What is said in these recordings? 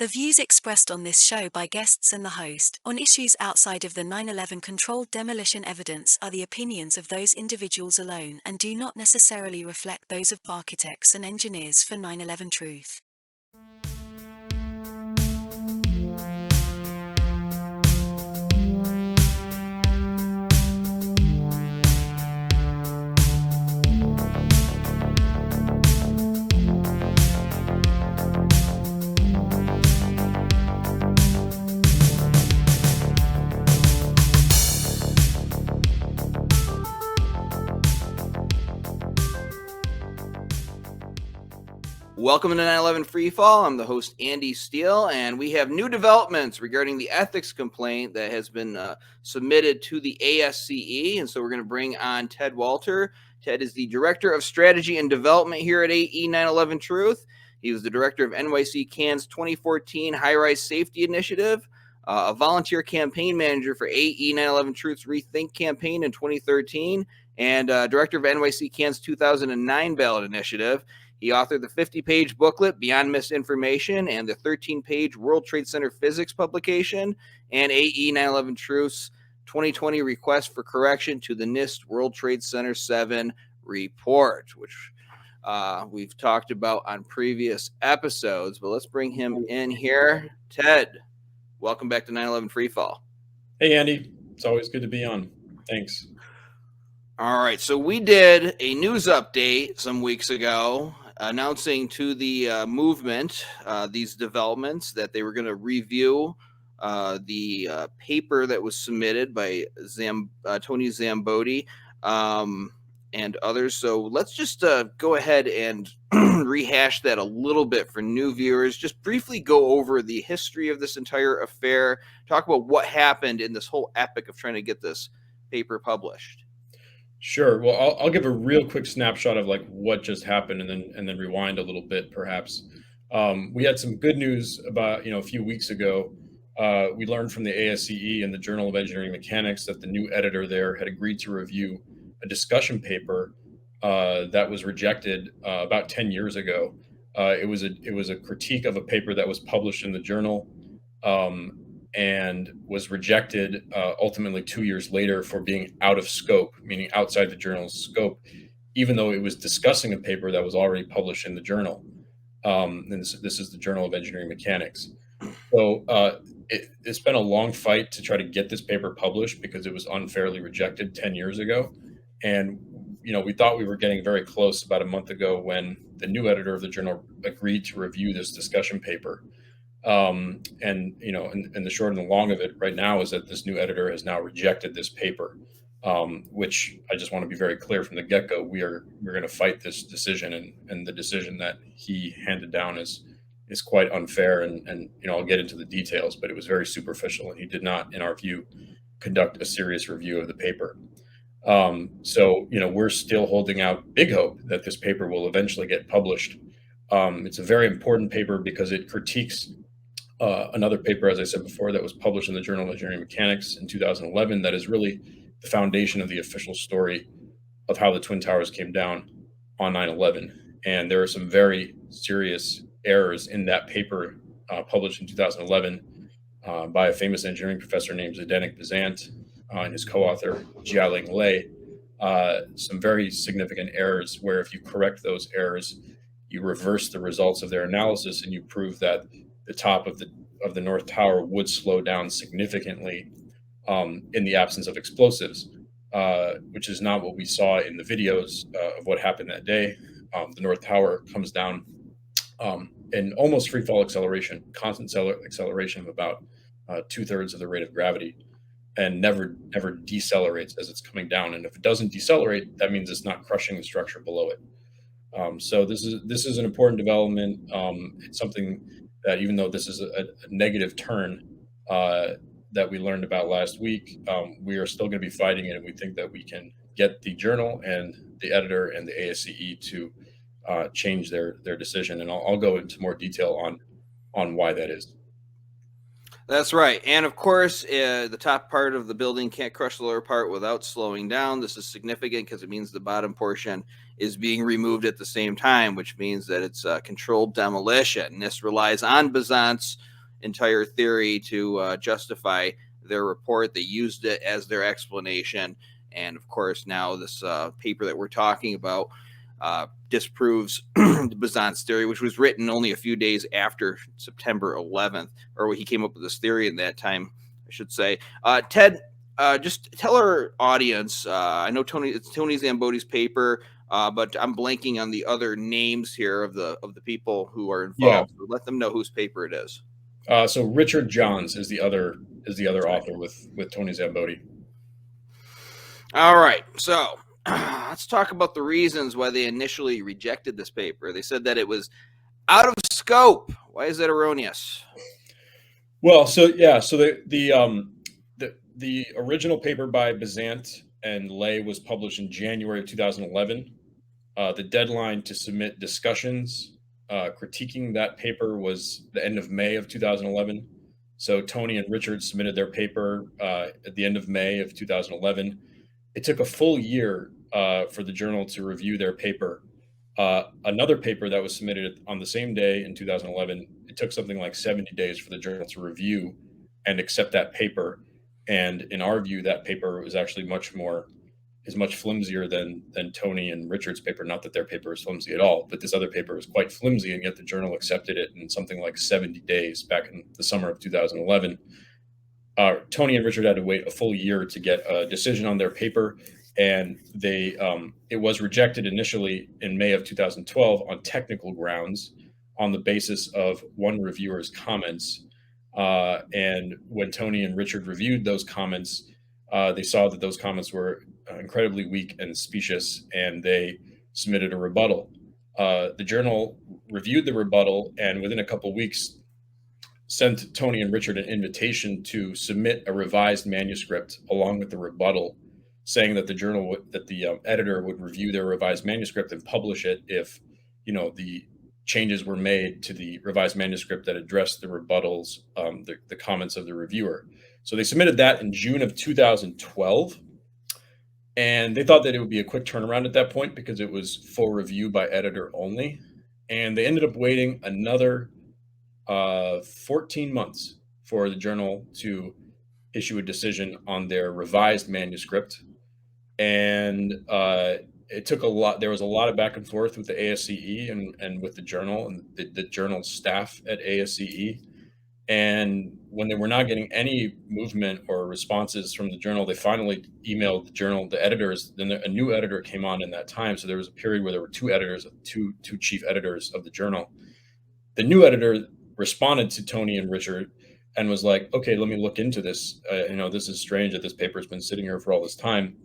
The views expressed on this show by guests and the host on issues outside of the 9/11 controlled demolition evidence are the opinions of those individuals alone and do not necessarily reflect those of architects and engineers for 9/11 Truth. Welcome to 9/11 Freefall. I'm the host, Andy Steele, and we have new developments regarding the ethics complaint that has been submitted to the ASCE. And so we're going to bring on Ted Walter. Ted is the Director of Strategy and Development here at AE 9/11 Truth. He was the Director of NYC CAN's 2014 High-Rise Safety Initiative, a volunteer campaign manager for AE 9/11 Truth's Rethink campaign in 2013, and Director of NYC CAN's 2009 ballot initiative. He authored the 50-page booklet, Beyond Misinformation, and the 13-page World Trade Center Physics publication, and AE 9/11 Truth's 2020 Request for Correction to the NIST World Trade Center 7 report, which we've talked about on previous episodes. But let's bring him in here. Ted, welcome back to 9/11 Freefall. Hey, Andy. It's always good to be on. Thanks. All right, so we did a news update some weeks ago announcing to the movement these developments, that they were going to review the paper that was submitted by Tony Szamboti and others. So let's just go ahead and rehash that a little bit for new viewers. Just briefly go over the history of this entire affair, talk about what happened in this whole epic of trying to get this paper published. Sure. Well, I'll give a real quick snapshot of like what just happened, and then rewind a little bit, perhaps. We had some good news about a few weeks ago. We learned from the ASCE and the Journal of Engineering Mechanics that the new editor there had agreed to review a discussion paper that was rejected about 10 years ago. It was a critique of a paper that was published in the journal. And was rejected ultimately 2 years later for being out of scope, meaning outside the journal's scope, even though it was discussing a paper that was already published in the journal. And this is the Journal of Engineering Mechanics. So it's been a long fight to try to get this paper published because it was unfairly rejected 10 years ago. And we thought we were getting very close about a month ago when the new editor of the journal agreed to review this discussion paper. And the short and the long of it right now is that this new editor has now rejected this paper, which I just want to be very clear from the get-go. We're going to fight this decision, and the decision that he handed down is quite unfair. And I'll get into the details, but it was very superficial, and he did not, in our view, conduct a serious review of the paper. So we're still holding out big hope that this paper will eventually get published. It's a very important paper because it critiques another paper, as I said before, that was published in the Journal of Engineering Mechanics in 2011 that is really the foundation of the official story of how the Twin Towers came down on 9/11. And there are some very serious errors in that paper published in 2011 by a famous engineering professor named Zdeněk Bažant and his co-author, Jialing Lei. Some very significant errors where if you correct those errors, you reverse the results of their analysis and you prove that the top of the North Tower would slow down significantly in the absence of explosives, which is not what we saw in the videos of what happened that day. The North Tower comes down in almost free fall acceleration, constant acceleration of about 2/3 of the rate of gravity, and never decelerates as it's coming down. And if it doesn't decelerate, that means it's not crushing the structure below it. So this is an important development. It's something that, even though this is a negative turn that we learned about last week, we are still going to be fighting it, and we think that we can get the journal and the editor and the ASCE to change their decision. And I'll go into more detail on why that is. That's right. And of course, the top part of the building can't crush the lower part without slowing down. This is significant because it means the bottom portion is being removed at the same time, which means that it's controlled demolition. And this relies on Bažant's entire theory to justify their report. They used it as their explanation. And of course, now this paper that we're talking about disproves Bažant's theory, which was written only a few days after September 11th, or he came up with this theory in that time, I should say. Ted, just tell our audience, I know it's Tony Szamboti's paper, but I'm blanking on the other names here of the people who are involved. Yeah. So let them know whose paper it is. So Richard Johns is the other author with Tony Szamboti. All right, so let's talk about the reasons why they initially rejected this paper. They said that it was out of scope. Why is that erroneous? Well, so the original paper by Bažant and Lay was published in January of 2011. The deadline to submit discussions critiquing that paper was the end of May of 2011. So Tony and Richard submitted their paper at the end of May of 2011. It took a full year for the journal to review their paper. Another paper that was submitted on the same day in 2011, it took something like 70 days for the journal to review and accept that paper. And in our view, that paper was actually much flimsier than Tony and Richard's paper. Not that their paper is flimsy at all, but this other paper is quite flimsy, and yet the journal accepted it in something like 70 days back in the summer of 2011. Tony and Richard had to wait a full year to get a decision on their paper, and it was rejected initially in May of 2012 on technical grounds, on the basis of one reviewer's comments. And when Tony and Richard reviewed those comments, they saw that those comments were incredibly weak and specious, and they submitted a rebuttal. The journal reviewed the rebuttal, and within a couple of weeks, sent Tony and Richard an invitation to submit a revised manuscript along with the rebuttal, saying that the editor would review their revised manuscript and publish it if, the changes were made to the revised manuscript that addressed the rebuttals, the comments of the reviewer. So they submitted that in June of 2012, and they thought that it would be a quick turnaround at that point because it was full review by editor only. And they ended up waiting another 14 months for the journal to issue a decision on their revised manuscript. And it took a lot. There was a lot of back and forth with the ASCE and with the journal and the journal staff at ASCE. And when they were not getting any movement or responses from the journal, they finally emailed the journal, the editors. Then a new editor came on in that time. So there was a period where there were two editors, two chief editors of the journal. The new editor responded to Tony and Richard and was like, okay, let me look into this. This is strange that this paper has been sitting here for all this time.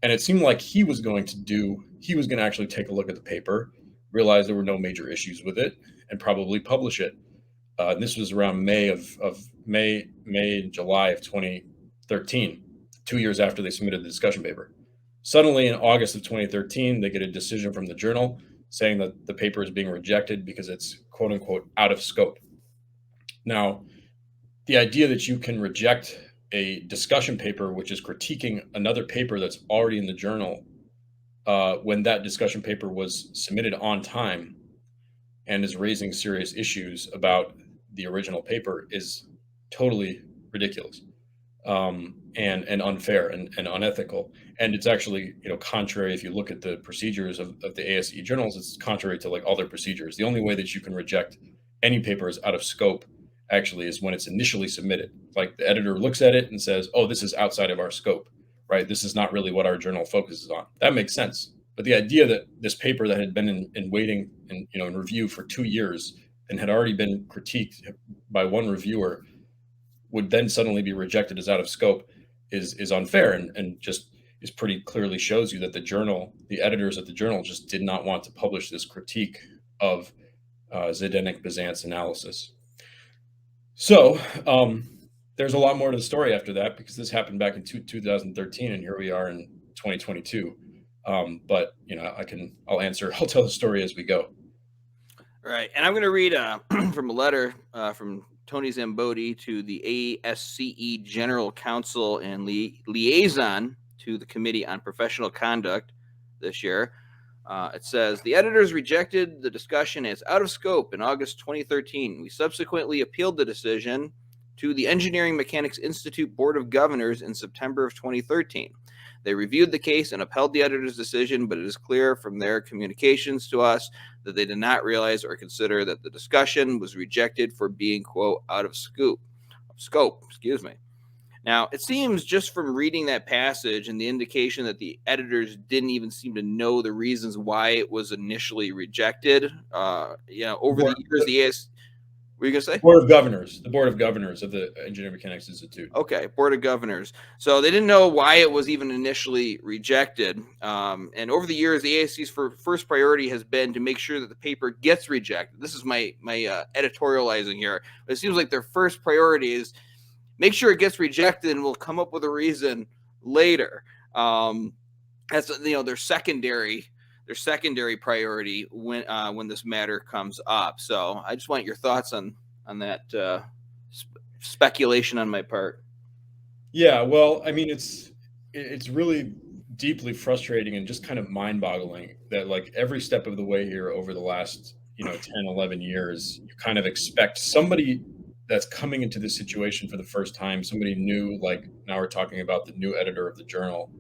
And it seemed like he was going to actually take a look at the paper, realize there were no major issues with it, and probably publish it. This was around May and July of 2013, 2 years after they submitted the discussion paper. Suddenly in August of 2013, they get a decision from the journal saying that the paper is being rejected because it's quote unquote out of scope. Now, the idea that you can reject a discussion paper which is critiquing another paper that's already in the journal when that discussion paper was submitted on time and is raising serious issues about the original paper is totally ridiculous and unfair and unethical. And it's actually, contrary, if you look at the procedures of the ASCE journals, it's contrary to like all their procedures. The only way that you can reject any paper as out of scope actually is when it's initially submitted. Like the editor looks at it and says, oh, this is outside of our scope, right? This is not really what our journal focuses on. That makes sense. But the idea that this paper that had been in waiting and in review for 2 years and had already been critiqued by one reviewer would then suddenly be rejected as out of scope is unfair and just is pretty clearly shows you that the editors at the journal just did not want to publish this critique of Zdeněk Bažant's analysis. So there's a lot more to the story after that because this happened back in 2013 and here we are in 2022. But I'll tell the story as we go. All right, and I'm going to read from a letter from Tony Szamboti to the ASCE General Counsel and Liaison to the Committee on Professional Conduct this year. It says, the editors rejected the discussion as out of scope in August 2013. We subsequently appealed the decision to the Engineering Mechanics Institute Board of Governors in September of 2013. They reviewed the case and upheld the editor's decision, but it is clear from their communications to us that they did not realize or consider that the discussion was rejected for being, quote, out of scope. Now, it seems just from reading that passage and the indication that the editors didn't even seem to know the reasons why it was initially rejected. Over the years, the ASCE. What were you going to say? The Board of Governors of the Engineering Mechanics Institute. Okay, Board of Governors. So they didn't know why it was even initially rejected. And over the years, the ASCE's first priority has been to make sure that the paper gets rejected. This is my editorializing here. But it seems like their first priority is make sure it gets rejected, and we'll come up with a reason later. That's their secondary priority when this matter comes up. So I just want your thoughts on that speculation on my part. Yeah, well, I mean, it's really deeply frustrating and just kind of mind-boggling that like every step of the way here over the last 10, 11 years, you kind of expect somebody that's coming into this situation for the first time, somebody new, like now we're talking about the new editor of the journal,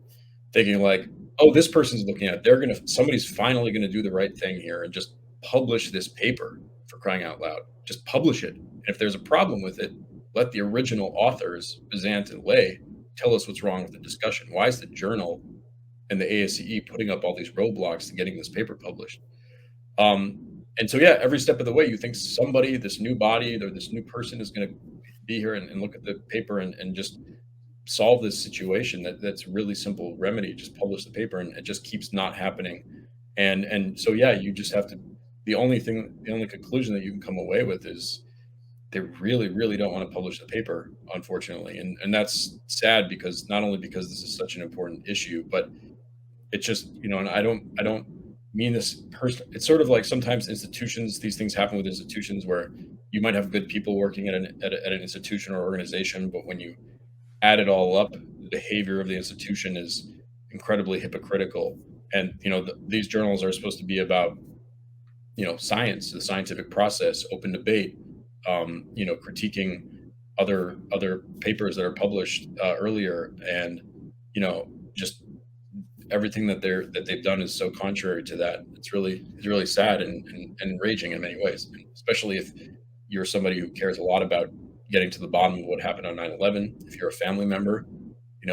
thinking like, oh, this person's looking at it. Somebody's finally going to do the right thing here and just publish this paper, for crying out loud. Just publish it. And if there's a problem with it, let the original authors, Bažant and Lay, tell us what's wrong with the discussion. Why is the journal and the ASCE putting up all these roadblocks to getting this paper published? And so, yeah, every step of the way, you think somebody, this new body or this new person is going to be here and look at the paper and just solve this situation. That's a really simple remedy. Just publish the paper, and it just keeps not happening. And so, yeah, you just have to, the only conclusion that you can come away with is they really, really don't want to publish the paper, unfortunately. And that's sad because not only because this is such an important issue, but it's just, and I don't mean this it's sort of like sometimes institutions, these things happen with institutions where you might have good people working at an institution or organization, but when you add it all up, the behavior of the institution is incredibly hypocritical. And these journals are supposed to be about science, the scientific process, open debate, critiquing other papers that are published earlier, and just everything that they've done is so contrary to that. It's really sad and enraging in many ways, especially if you're somebody who cares a lot about getting to the bottom of what happened on 9/11. If you're a family member,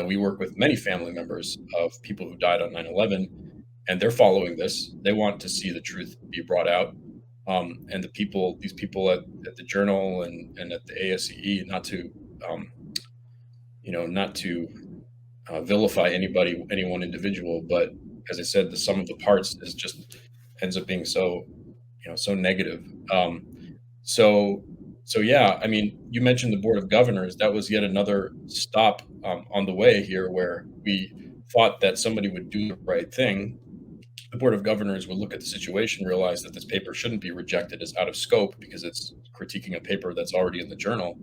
we work with many family members of people who died on 9/11, and they're following this. They want to see the truth be brought out. And these people at the journal and at the ASCE, not to vilify any one individual, but as I said, the sum of the parts is just ends up being so negative. So yeah, I mean, you mentioned the Board of Governors. That was yet another stop on the way here where we thought that somebody would do the right thing. The Board of Governors would look at the situation, realize that this paper shouldn't be rejected as out of scope because it's critiquing a paper that's already in the journal.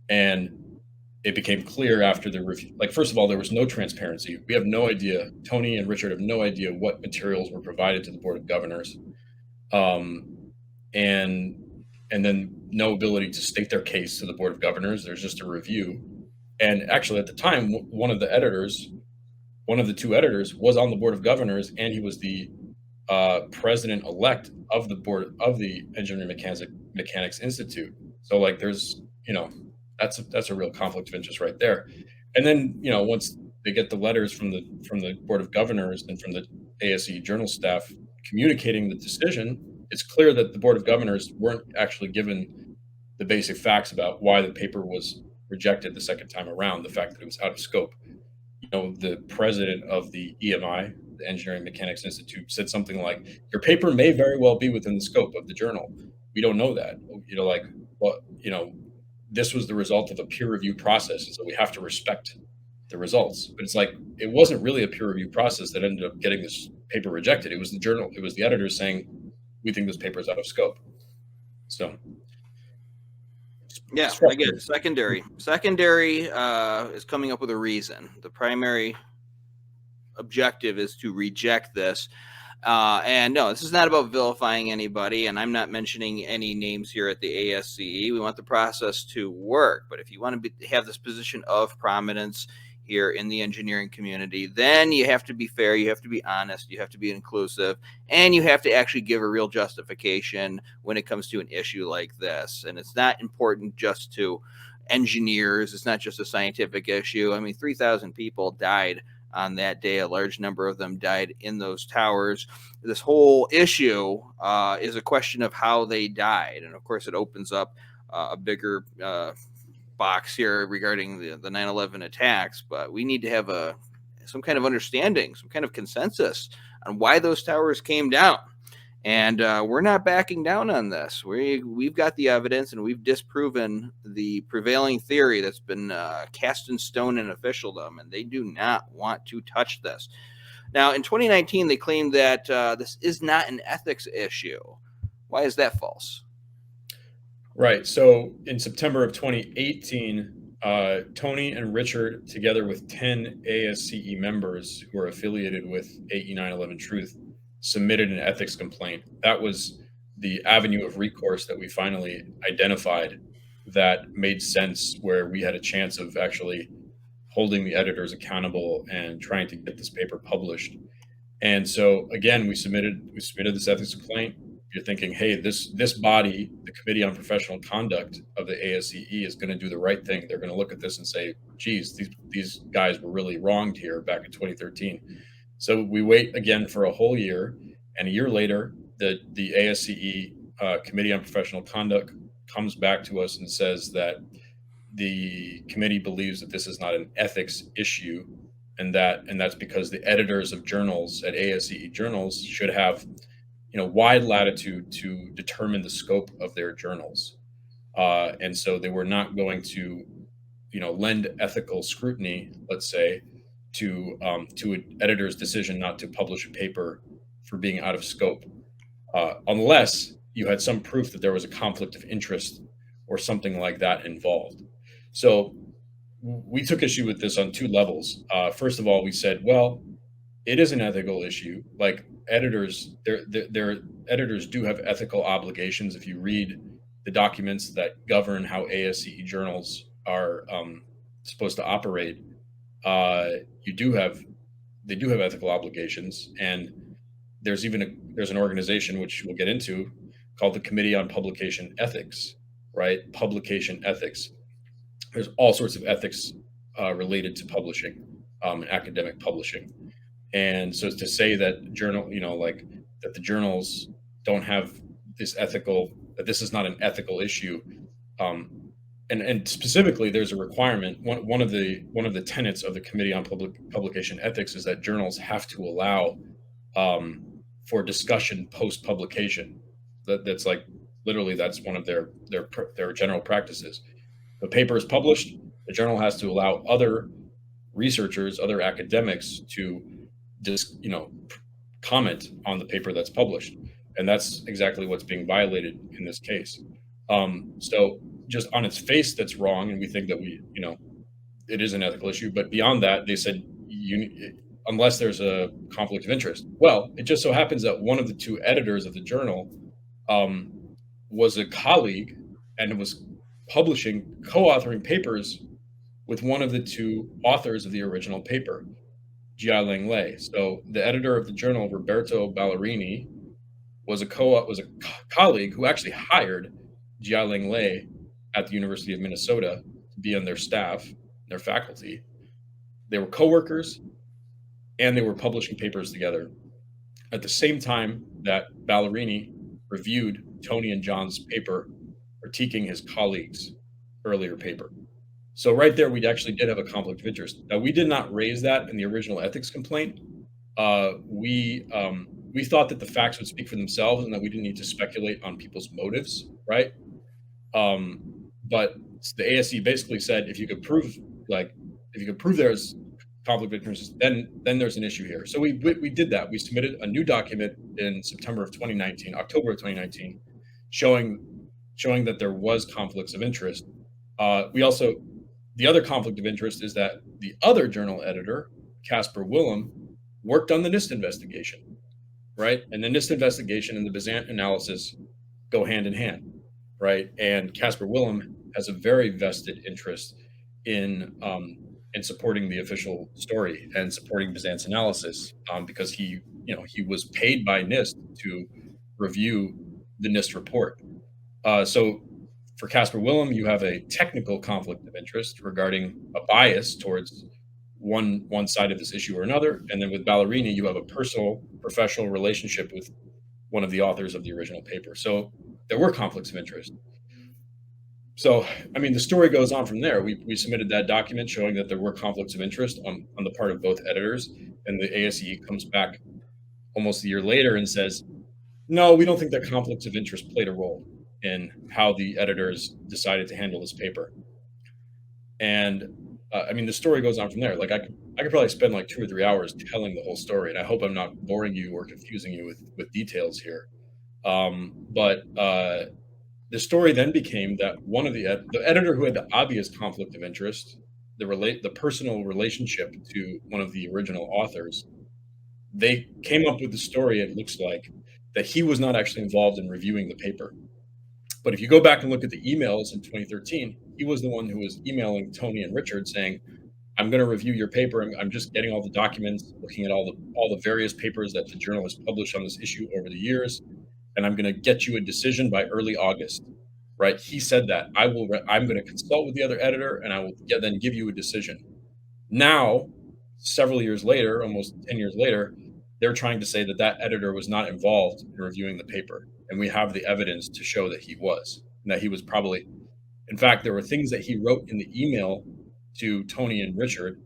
And it became clear after the review, like, first of all, there was no transparency. We have no idea. Tony and Richard have no idea what materials were provided to the Board of Governors. And then no ability to state their case to the Board of Governors. There's just a review. And actually at the time, one of the two editors was on the Board of Governors, and he was the president-elect of the board of the Engineering Mechanics Institute. So like there's, that's a real conflict of interest right there. And then, once they get the letters from the Board of Governors and from the ASCE journal staff communicating the decision, it's clear that the Board of Governors weren't actually given the basic facts about why the paper was rejected the second time around, the fact that it was out of scope. The president of the EMI, the Engineering Mechanics Institute, said something like, your paper may very well be within the scope of the journal. We don't know that. This was the result of a peer review process, and so we have to respect the results. But it's like, it wasn't really a peer review process that ended up getting this paper rejected. It was the journal, it was the editors saying, we think this paper is out of scope. So yeah, I get it. Secondary is coming up with a reason. The primary objective is to reject this. And no, this is not about vilifying anybody, and I'm not mentioning any names here at the ASCE. We want the process to work, but if you want to have this position of prominence here in the engineering community, then you have to be fair, you have to be honest, you have to be inclusive, and you have to actually give a real justification when it comes to an issue like this. And it's not important just to engineers, it's not just a scientific issue. I mean, 3,000 people died on that day. A large number of them died in those towers. This whole issue is a question of how they died. And of course, it opens up a bigger box here regarding the 9/11 attacks, but we need to have some kind of understanding, some kind of consensus on why those towers came down. And we're not backing down on this. We've got the evidence, and we've disproven the prevailing theory that's been cast in stone in officialdom, and they do not want to touch this. Now, in 2019, they claimed that this is not an ethics issue. Why is that false? Right. So in September of 2018, Tony and Richard, together with 10 ASCE members who are affiliated with AE 9/11 Truth, submitted an ethics complaint. That was the avenue of recourse that we finally identified that made sense, where we had a chance of actually holding the editors accountable and trying to get this paper published. And so again, we submitted this ethics complaint. You're thinking, hey, this body, the Committee on Professional Conduct of the ASCE, is going to do the right thing. They're going to look at this and say, geez, these guys were really wronged here back in 2013. So we wait again for a whole year, and a year later, the ASCE Committee on Professional Conduct comes back to us and says that the committee believes that this is not an ethics issue, and that's because the editors of journals at ASCE journals should have wide latitude to determine the scope of their journals, and so they were not going to lend ethical scrutiny, let's say, to an editor's decision not to publish a paper for being out of scope, unless you had some proof that there was a conflict of interest or something like that involved. So we took issue with this on two levels. First of all, we said, well, it is an ethical issue. Like, editors, their editors do have ethical obligations. If you read the documents that govern how ASCE journals are supposed to operate, they do have ethical obligations. And there's an organization, which we'll get into, called the Committee on Publication Ethics, right? Publication ethics. There's all sorts of ethics related to publishing, and academic publishing. And so to say that that the journals don't have that this is not an ethical issue, and specifically, there's a requirement. One of the tenets of the Committee on Publication Ethics is that journals have to allow for discussion post publication. That's like literally that's one of their general practices. The paper is published, the journal has to allow other researchers, other academics to just comment on the paper that's published, and that's exactly what's being violated in this case. So just on its face, that's wrong, and we think that it is an ethical issue. But beyond that, they said unless there's a conflict of interest. Well, it just so happens that one of the two editors of the journal was a colleague and was co-authoring papers with one of the two authors of the original paper, Jia-Ling Lei. So the editor of the journal, Roberto Ballerini, was a colleague who actually hired Jia-Ling Lei at the University of Minnesota to be on their staff, their faculty. They were coworkers, and they were publishing papers together at the same time that Ballerini reviewed Tony and John's paper critiquing his colleague's earlier paper. So right there, we actually did have a conflict of interest. Now, we did not raise that in the original ethics complaint. We thought that the facts would speak for themselves and that we didn't need to speculate on people's motives, right? But the ASCE basically said, if you could prove there's conflict of interest, then there's an issue here. So we did that. We submitted a new document in October of 2019, showing that there was conflicts of interest. The other conflict of interest is that the other journal editor, Casper Willem, worked on the NIST investigation. right? And the NIST investigation and the Bažant analysis go hand in hand, right? And Casper Willem has a very vested interest in supporting the official story and supporting Bažant's analysis, because he was paid by NIST to review the NIST report. So for Casper Willem, you have a technical conflict of interest regarding a bias towards one side of this issue or another. And then with Ballerini, you have a personal, professional relationship with one of the authors of the original paper. So there were conflicts of interest. So, I mean, the story goes on from there. We submitted that document showing that there were conflicts of interest on the part of both editors. And the ASCE comes back almost a year later and says, no, we don't think that conflicts of interest played a role in how the editors decided to handle this paper. And I mean, the story goes on from there. Like I could probably spend like 2 or 3 hours telling the whole story, and I hope I'm not boring you or confusing you with details here. But the story then became that one of the editor who had the obvious conflict of interest, the personal relationship to one of the original authors, they came up with the story, it looks like, that he was not actually involved in reviewing the paper. But if you go back and look at the emails in 2013, he was the one who was emailing Tony and Richard saying, I'm going to review your paper. I'm just getting all the documents, looking at all the various papers that the journal has published on this issue over the years, and I'm going to get you a decision by early August. Right? He said that I'm going to consult with the other editor, and I will then give you a decision. Now, several years later, almost 10 years later, they're trying to say that that editor was not involved in reviewing the paper. And we have the evidence to show that he was, and that he was probably, in fact, there were things that he wrote in the email to Tony and Richard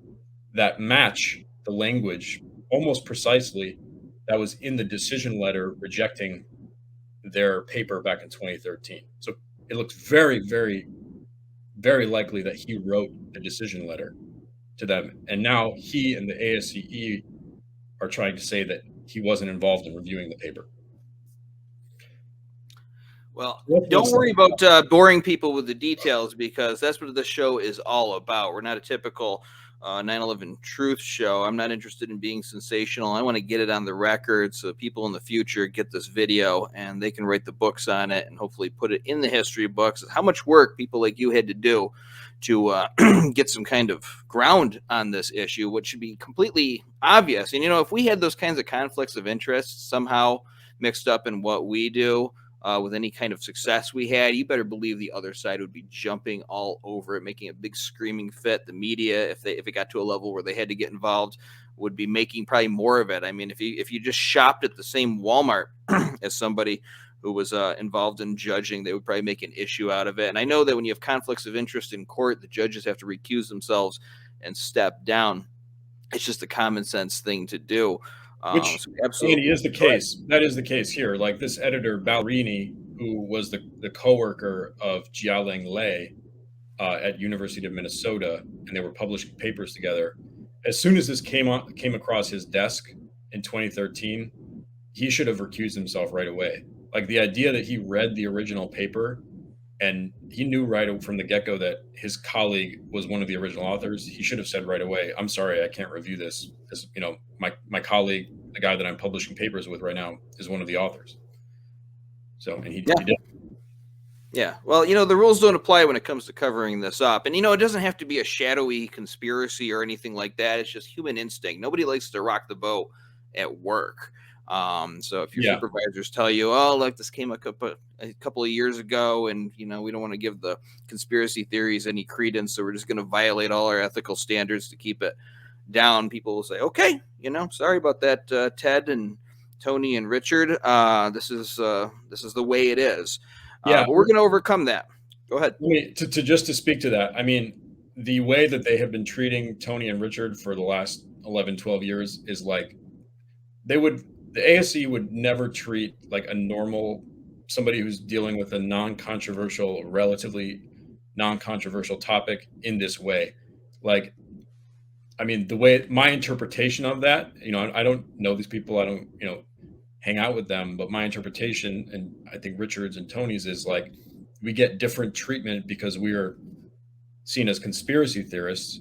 that match the language almost precisely that was in the decision letter rejecting their paper back in 2013. So it looks very, very, very likely that he wrote the decision letter to them. And now he and the ASCE are trying to say that he wasn't involved in reviewing the paper. Well, don't worry about boring people with the details, because that's what the show is all about. We're not a typical 9/11 truth show. I'm not interested in being sensational. I want to get it on the record so people in the future get this video and they can write the books on it and hopefully put it in the history books. How much work people like you had to do to get some kind of ground on this issue, which should be completely obvious. And, if we had those kinds of conflicts of interest somehow mixed up in what we do, with any kind of success we had, you better believe the other side would be jumping all over it, making a big screaming fit. The media, if it got to a level where they had to get involved, would be making probably more of it. I mean, if you just shopped at the same Walmart as somebody who was involved in judging, they would probably make an issue out of it. And I know that when you have conflicts of interest in court, the judges have to recuse themselves and step down. It's just a common sense thing to do. Which so absolutely is the case. That is the case here. Like this editor, Ballerini, who was the co-worker of Jialing Lei at University of Minnesota, and they were publishing papers together. As soon as this came across his desk in 2013, he should have recused himself right away. Like the idea that he read the original paper and he knew right from the get-go that his colleague was one of the original authors, he should have said right away, I'm sorry, I can't review this. As my colleague, the guy that I'm publishing papers with right now, is one of the authors. So, and he did. Yeah. Well, the rules don't apply when it comes to covering this up. And, it doesn't have to be a shadowy conspiracy or anything like that. It's just human instinct. Nobody likes to rock the boat at work. So if your supervisors tell you, oh, like this came a couple of years ago, and, we don't want to give the conspiracy theories any credence, so we're just going to violate all our ethical standards to keep it down, people will say, okay, sorry about that, Ted and Tony and Richard. This is the way it is. But we're going to overcome that. Go ahead. To speak to that, I mean, the way that they have been treating Tony and Richard for the last 11, 12 years is like the ASCE would never treat like a normal somebody who's dealing with a relatively non-controversial topic in this way. Like, I mean, the way my interpretation of that, I don't know these people, I don't, hang out with them, but my interpretation, and I think Richard's and Tony's, is like, we get different treatment because we are seen as conspiracy theorists,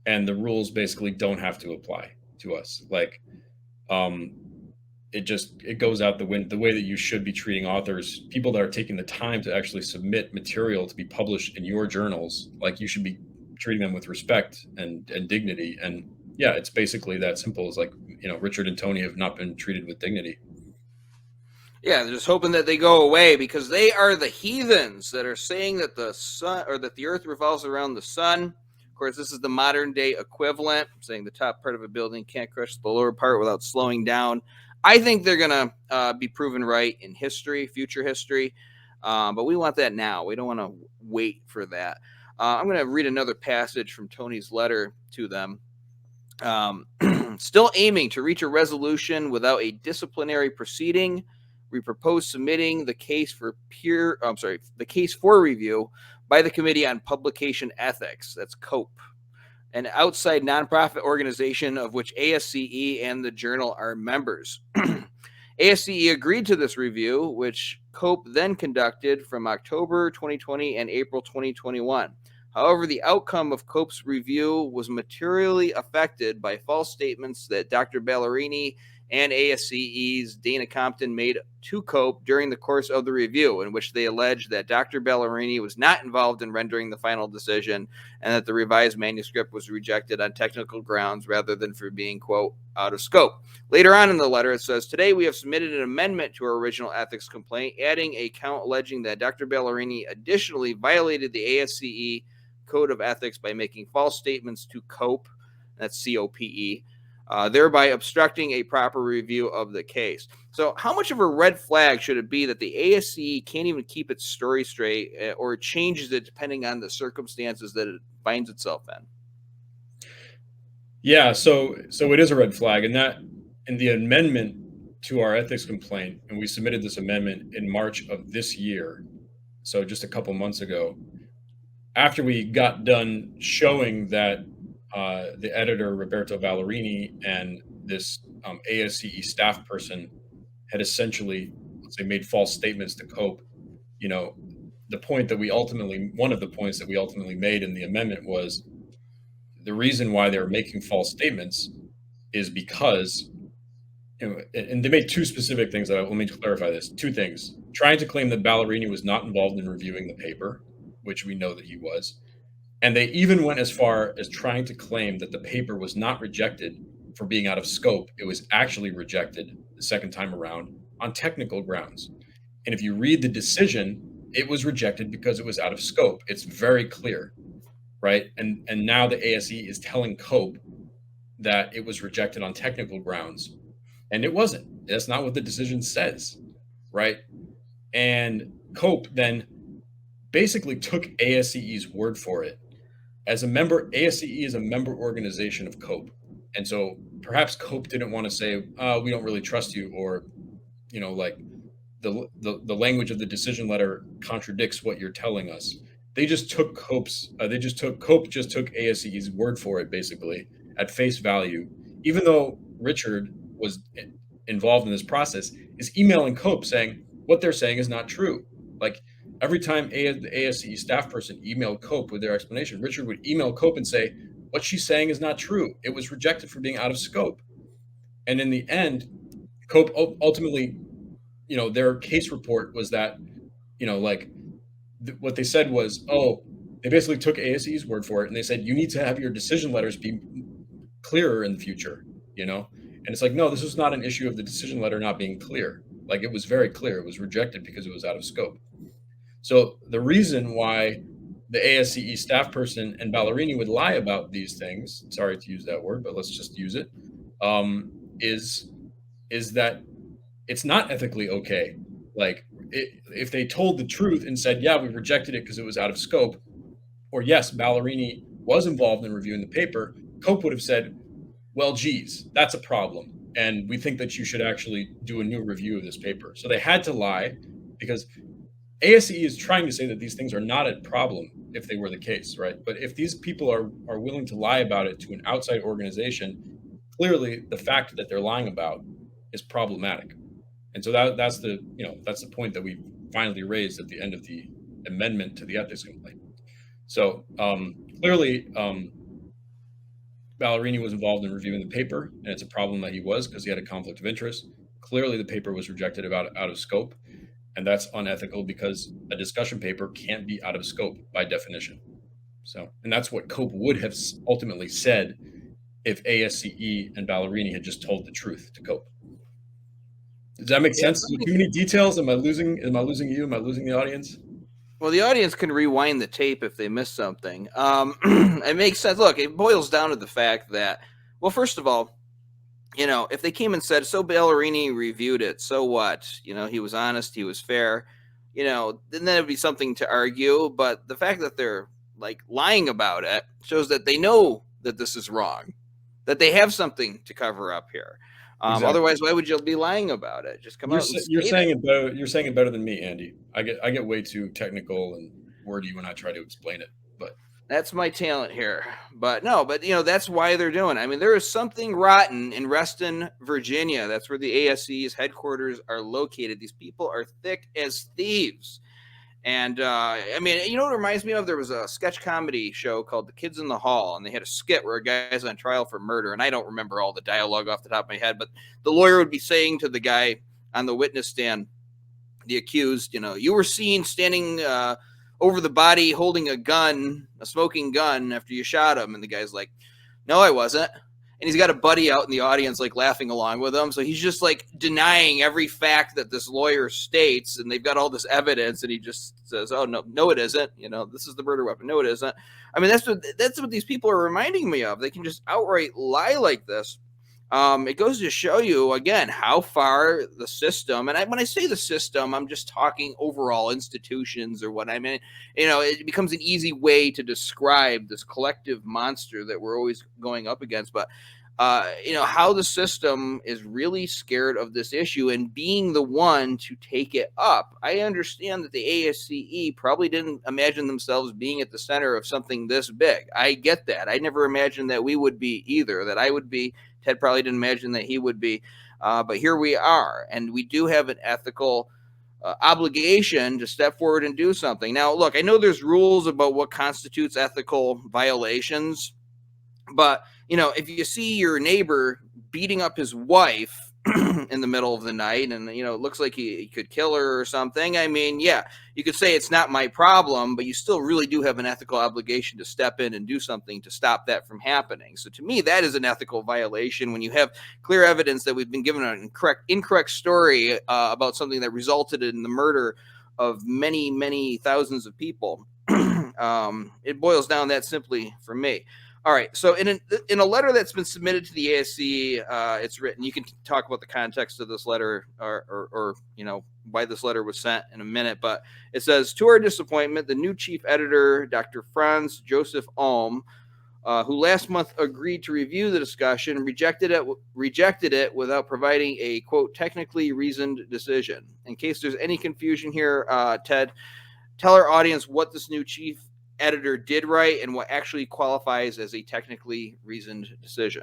and the rules basically don't have to apply to us. Like, it goes out the wind. The way that you should be treating authors, people that are taking the time to actually submit material to be published in your journals, like you should be treating them with respect and dignity. And yeah, it's basically that simple. It's like, Richard and Tony have not been treated with dignity. Yeah, they're just hoping that they go away because they are the heathens that are saying that the sun or that the earth revolves around the sun. Of course, this is the modern day equivalent, saying the top part of a building can't crush the lower part without slowing down. I think they're going to be proven right in history, future history, but we want that now. We don't want to wait for that. I'm going to read another passage from Tony's letter to them. Still aiming to reach a resolution without a disciplinary proceeding, we propose submitting the case for review by the Committee on Publication Ethics. That's COPE, an outside nonprofit organization of which ASCE and the journal are members. ASCE agreed to this review, which COPE then conducted from October 2020 and April 2021. However, the outcome of COPE's review was materially affected by false statements that Dr. Ballerini and ASCE's Dana Compton made to COPE during the course of the review, in which they alleged that Dr. Ballerini was not involved in rendering the final decision and that the revised manuscript was rejected on technical grounds rather than for being, quote, out of scope. Later on in the letter, it says, today we have submitted an amendment to our original ethics complaint, adding a count alleging that Dr. Ballerini additionally violated the ASCE Code of Ethics by making false statements to COPE, that's COPE, thereby obstructing a proper review of the case. So how much of a red flag should it be that the ASCE can't even keep its story straight or changes it depending on the circumstances that it finds itself in? Yeah, so it is a red flag, and that in the amendment to our ethics complaint, and we submitted this amendment in March of this year, so just a couple months ago, after we got done showing that the editor, Roberto Ballerini, and this ASCE staff person had essentially, let's say, made false statements to COPE, one of the points that we ultimately made in the amendment was the reason why they were making false statements is because, and they made two specific things. Let me clarify this. Two things. Trying to claim that Ballerini was not involved in reviewing the paper, which we know that he was. And they even went as far as trying to claim that the paper was not rejected for being out of scope. It was actually rejected the second time around on technical grounds. And if you read the decision, it was rejected because it was out of scope. It's very clear, right? And now the ASCE is telling COPE that it was rejected on technical grounds. And it wasn't. That's not what the decision says, right? And COPE then basically took ASCE's word for it. As a member, ASCE is a member organization of COPE. And so perhaps COPE didn't want to say, we don't really trust you, or, like the language of the decision letter contradicts what you're telling us. They just took COPE just took ASCE's word for it, basically, at face value, even though Richard was involved in this process, is emailing COPE saying what they're saying is not true. Like, every time the ASCE staff person emailed COPE with their explanation, Richard would email COPE and say, what she's saying is not true. It was rejected for being out of scope. And in the end, COPE ultimately, their case report was that, what they said was, they basically took ASCE's word for it, and they said, you need to have your decision letters be clearer in the future, And it's like, no, this was not an issue of the decision letter not being clear. Like, it was very clear. It was rejected because it was out of scope. So the reason why the ASCE staff person and Ballerini would lie about these things, sorry to use that word, but let's just use it, is that it's not ethically okay. Like, if they told the truth and said, yeah, we rejected it because it was out of scope, or yes, Ballerini was involved in reviewing the paper, COPE would have said, well, geez, that's a problem. And we think that you should actually do a new review of this paper. So they had to lie because ASCE is trying to say that these things are not a problem if they were the case, right? But if these people are willing to lie about it to an outside organization, clearly the fact that they're lying about is problematic. And so that's the point that we finally raised at the end of the amendment to the ethics complaint. So clearly, Ballerini was involved in reviewing the paper, and it's a problem that he was because he had a conflict of interest. clearly the paper was rejected out of scope, and that's unethical because a discussion paper can't be out of scope by definition. So, and that's what COPE would have ultimately said if ASCE and Ballerini had just told the truth to COPE. Does that make sense? Too many details? Am I losing you? Am I losing the audience? Well, the audience can rewind the tape if they missed something. It makes sense. Look, it boils down to the fact that, well, first of all, if they came and said, so Ballerini reviewed it, so what? He was honest, he was fair, then it'd be something to argue. But the fact that they're lying about it shows that they know that this is wrong, that they have something to cover up here. Exactly. Otherwise, why would you be lying about it? Just come out. You're saying it better. You're saying it better than me, Andy. I get way too technical and wordy when I try to explain it. But that's my talent here. But that's why they're doing it. I mean, there is something rotten in Reston, Virginia. That's where the ASCE's headquarters are located. These people are thick as thieves. And, what it reminds me of? There was a sketch comedy show called The Kids in the Hall, and they had a skit where a guy's on trial for murder, and I don't remember all the dialogue off the top of my head, but the lawyer would be saying to the guy on the witness stand, the accused, you were seen standing over the body holding a smoking gun after you shot him, and the guy's like, no, I wasn't. And he's got a buddy out in the audience, laughing along with him. So he's just denying every fact that this lawyer states, and they've got all this evidence, and he just says, "Oh no, it isn't. This is the murder weapon. No, it isn't." I mean, that's what these people are reminding me of. They can just outright lie like this. It goes to show you again how far the system, and when I say the system, I'm just talking overall institutions or what I mean. It becomes an easy way to describe this collective monster that we're always going up against. But how the system is really scared of this issue and being the one to take it up. I understand that the ASCE probably didn't imagine themselves being at the center of something this big. I get that. I never imagined that we would be either, that I would be. Ted probably didn't imagine that he would be, but here we are, and we do have an ethical obligation to step forward and do something. Now, look, I know there's rules about what constitutes ethical violations, but, if you see your neighbor beating up his wife in the middle of the night and, it looks like he could kill her or something, I mean, yeah, you could say it's not my problem, but you still really do have an ethical obligation to step in and do something to stop that from happening. So to me, that is an ethical violation when you have clear evidence that we've been given an incorrect story about something that resulted in the murder of many, many thousands of people. It boils down that simply for me. All right. So in a letter that's been submitted to the ASCE, it's written. You can talk about the context of this letter or why this letter was sent in a minute. But it says, to our disappointment, the new chief editor, Dr. Franz Joseph Alm, who last month agreed to review the discussion, rejected it without providing a, quote, technically reasoned decision. In case there's any confusion here, Ted, tell our audience what this new chief editor did right and what actually qualifies as a technically reasoned decision.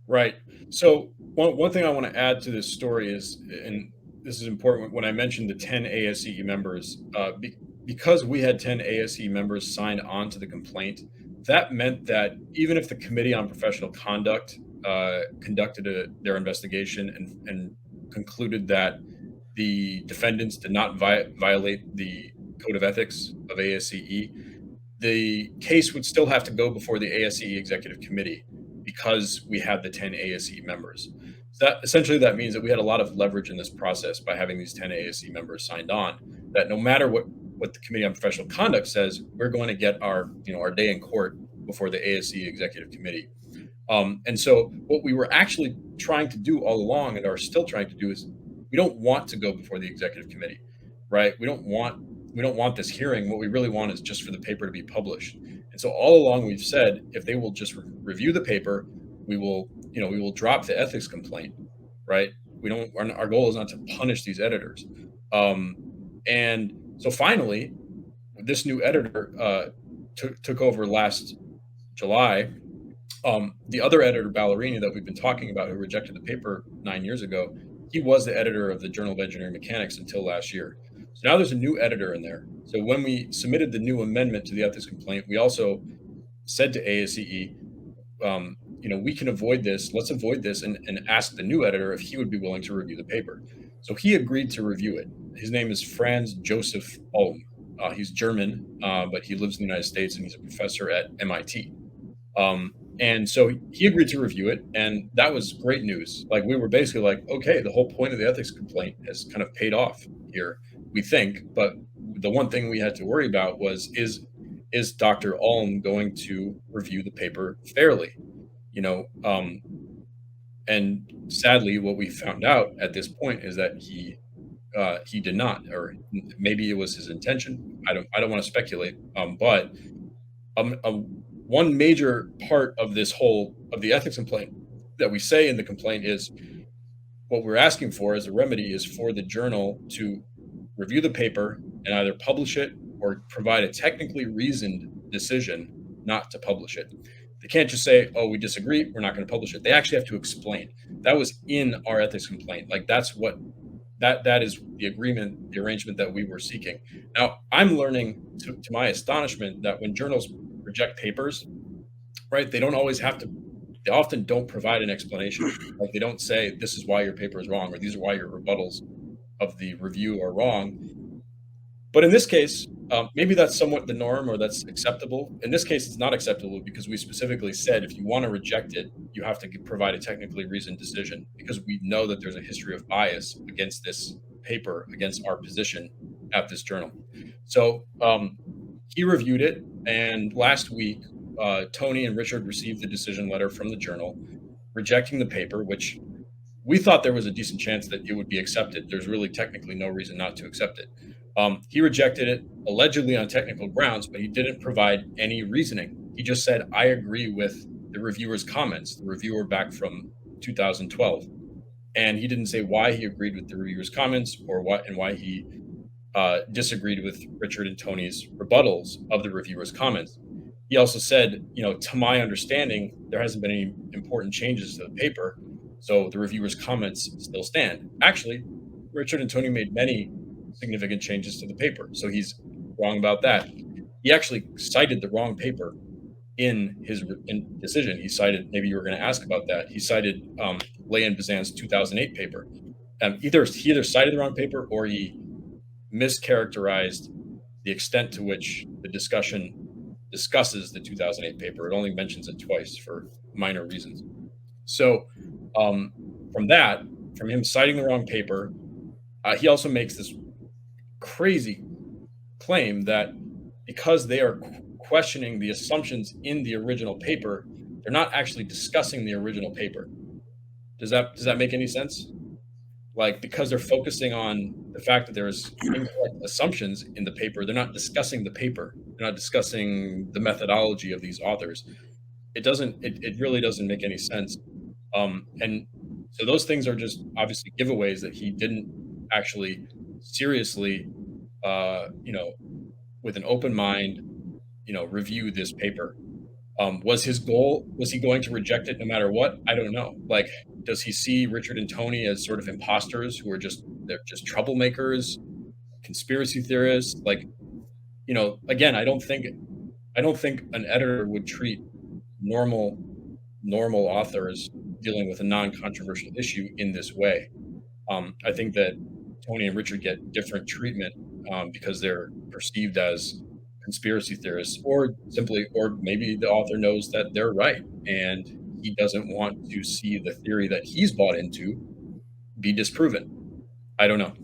Right. So one thing I want to add to this story is, and this is important, when I mentioned the 10 ASCE members, because we had 10 ASCE members signed on to the complaint, that meant that even if the Committee on Professional Conduct conducted their investigation and concluded that the defendants did not violate the Code of Ethics of ASCE, the case would still have to go before the ASCE Executive Committee because we had the 10 ASCE members. So that means that we had a lot of leverage in this process by having these 10 ASCE members signed on, that no matter what the Committee on Professional Conduct says, we're going to get our day in court before the ASCE Executive Committee. And so what we were actually trying to do all along and are still trying to do is we don't want to go before the Executive Committee, right? We don't want this hearing. What we really want is just for the paper to be published. And so all along we've said, if they will just review the paper, we will drop the ethics complaint, right? Our goal is not to punish these editors. And so finally, this new editor took over last July. The other editor, Ballerini, that we've been talking about, who rejected the paper 9 years ago, he was the editor of the Journal of Engineering Mechanics until last year. So now there's a new editor in there. So when we submitted the new amendment to the ethics complaint, we also said to ASCE, we can avoid this. Let's avoid this and ask the new editor if he would be willing to review the paper. So he agreed to review it. His name is Franz Joseph Ulm. He's German, but he lives in the United States, and he's a professor at MIT. And so he agreed to review it, and that was great news. Like, we were basically like, okay, the whole point of the ethics complaint has kind of paid off here, we think. But the one thing we had to worry about was, is Dr. Ulm going to review the paper fairly? And sadly, what we found out at this point is that he did not, or maybe it was his intention. I don't want to speculate. But one major part of the ethics complaint that we say in the complaint is, what we're asking for as a remedy is for the journal to review the paper and either publish it or provide a technically reasoned decision not to publish it. They can't just say, oh, we disagree, we're not going to publish it. They actually have to explain. That was in our ethics complaint. Like, that's what that is the agreement, the arrangement that we were seeking. Now, I'm learning to my astonishment that when journals reject papers, right, they often don't provide an explanation. Like, they don't say, this is why your paper is wrong, or these are why your rebuttals of the review are wrong. But in this case, maybe that's somewhat the norm, or that's acceptable. In this case, it's not acceptable because we specifically said, if you want to reject it, you have to provide a technically reasoned decision, because we know that there's a history of bias against this paper, against our position at this journal. So he reviewed it, and last week, Tony and Richard received the decision letter from the journal rejecting the paper, which we thought there was a decent chance that it would be accepted. There's really technically no reason not to accept it. He rejected it allegedly on technical grounds, but he didn't provide any reasoning. He just said, I agree with the reviewer's comments, the reviewer back from 2012. And he didn't say why he agreed with the reviewer's comments, or why he disagreed with Richard and Tony's rebuttals of the reviewer's comments. He also said, to my understanding, there hasn't been any important changes to the paper, so the reviewer's comments still stand. Actually, Richard and Tony made many significant changes to the paper, so he's wrong about that. He actually cited the wrong paper in his decision. He cited, maybe you were going to ask about that, he cited Lay and Bazan's 2008 paper. He either cited the wrong paper, or he mischaracterized the extent to which the discussion discusses the 2008 paper. It only mentions it twice for minor reasons. So from him citing the wrong paper, he also makes this crazy claim that because they are questioning the assumptions in the original paper, they're not actually discussing the original paper. Does that make any sense? Like, because they're focusing on the fact that there's incorrect assumptions in the paper, they're not discussing the paper. They're not discussing the methodology of these authors. It really doesn't make any sense. And so those things are just obviously giveaways that he didn't actually seriously, with an open mind, review this paper. Was his goal, was he going to reject it no matter what? I don't know. Like, does he see Richard and Tony as sort of imposters who are they're just troublemakers, conspiracy theorists? Like, again, I don't think an editor would treat normal authors dealing with a non-controversial issue in this way. I think that Tony and Richard get different treatment because they're perceived as conspiracy theorists, or maybe the author knows that they're right and he doesn't want to see the theory that he's bought into be disproven. I don't know.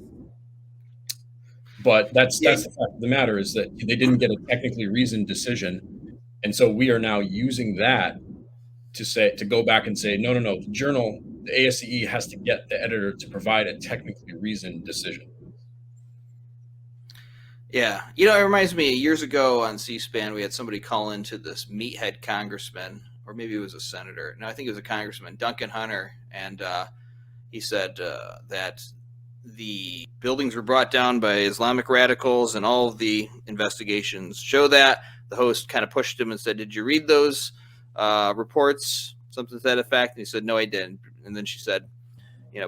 But that's the fact of the matter, is that they didn't get a technically reasoned decision. And so we are now using that to go back and say, no, the journal, the ASCE has to get the editor to provide a technically reasoned decision. Yeah. It reminds me, years ago on C-SPAN, we had somebody call into this meathead congressman, or maybe it was a senator. No, I think it was a congressman, Duncan Hunter. And he said that the buildings were brought down by Islamic radicals, and all of the investigations show that. The host kind of pushed him and said, did you read those reports? Something to that effect. And he said, no, I didn't. And then she said,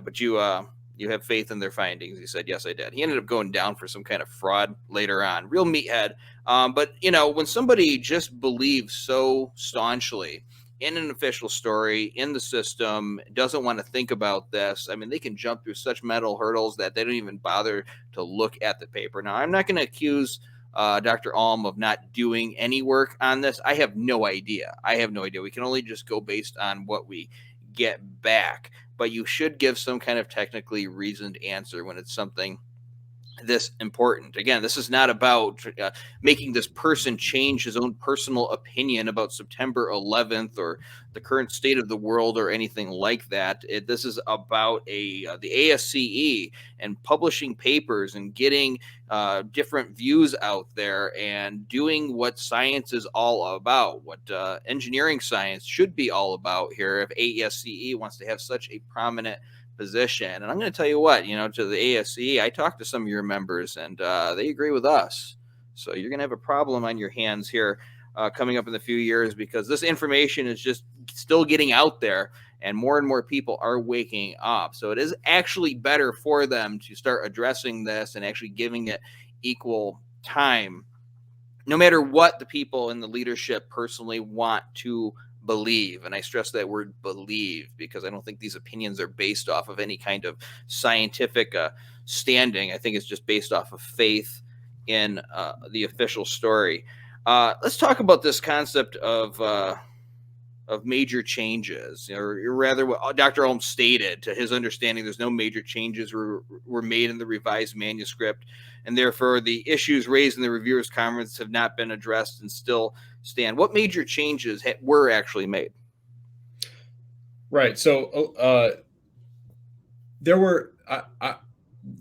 but you have faith in their findings. He said, yes, I did. He ended up going down for some kind of fraud later on. Real meathead. But, when somebody just believes so staunchly in an official story in the system doesn't want to think about this, I mean, they can jump through such mental hurdles that they don't even bother to look at the paper. Now, I'm not going to accuse Dr. Alm of not doing any work on this. I have no idea. We can only just go based on what we get back. But you should give some kind of technically reasoned answer when it's something this important. Again, this is not about making this person change his own personal opinion about September 11th or the current state of the world or anything like that. This is about the ASCE and publishing papers and getting different views out there and doing what science is all about, what engineering science should be all about here if ASCE wants to have such a prominent position. And I'm going to tell you what, to the ASCE, I talked to some of your members and they agree with us. So you're going to have a problem on your hands here coming up in the few years, because this information is just still getting out there and more people are waking up. So it is actually better for them to start addressing this and actually giving it equal time, no matter what the people in the leadership personally want to believe. And I stress that word believe, because I don't think these opinions are based off of any kind of scientific standing. I think it's just based off of faith in the official story. Let's talk about this concept of major changes, or rather what Dr. Olm stated. To his understanding, there's no major changes were made in the revised manuscript, and therefore the issues raised in the reviewers' conference have not been addressed and still stand. What major changes were actually made? Right. So there were